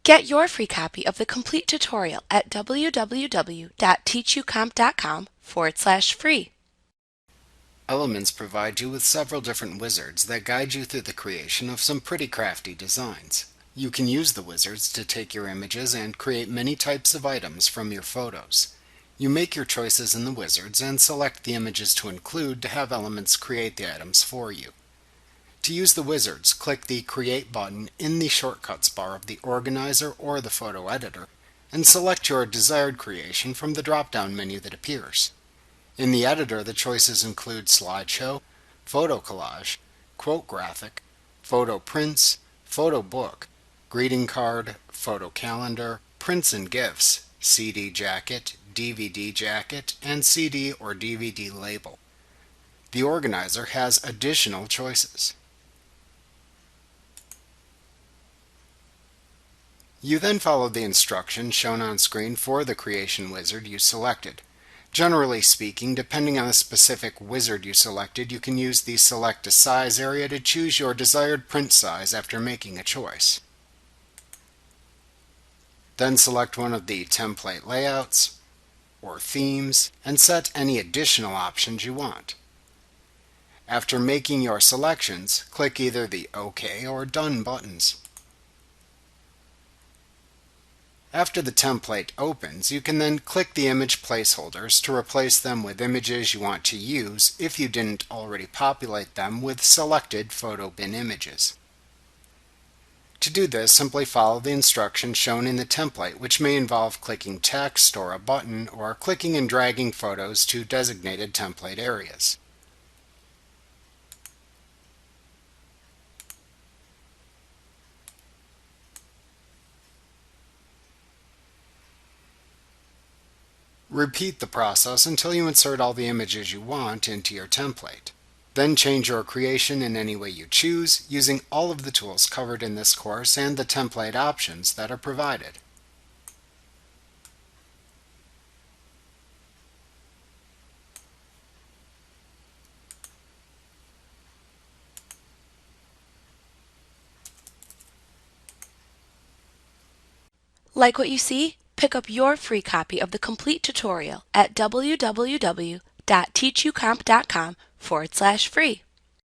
Get your free copy of the complete tutorial at www.teachucomp.com/free. Elements provide you with several different wizards that guide you through the creation of some pretty crafty designs. You can use the wizards to take your images and create many types of items from your photos. You make your choices in the wizards and select the images to include to have Elements create the items for you. To use the wizards, click the Create button in the Shortcuts bar of the Organizer or the Photo Editor, and select your desired creation from the drop-down menu that appears. In the editor, the choices include slideshow, photo collage, quote graphic, photo prints, photo book, greeting card, photo calendar, prints and gifts, CD jacket, DVD jacket, and CD or DVD label. The organizer has additional choices. You then follow the instructions shown on screen for the creation wizard you selected. Generally speaking, depending on the specific wizard you selected, you can use the Select a Size area to choose your desired print size after making a choice. Then select one of the template layouts or themes and set any additional options you want. After making your selections, click either the OK or Done buttons. After the template opens, you can then click the image placeholders to replace them with images you want to use if you didn't already populate them with selected photo bin images. To do this, simply follow the instructions shown in the template, which may involve clicking text or a button or clicking and dragging photos to designated template areas. Repeat the process until you insert all the images you want into your template. Then change your creation in any way you choose, using all of the tools covered in this course and the template options that are provided. Like what you see? Pick up your free copy of the complete tutorial at www.teachucomp.com/free.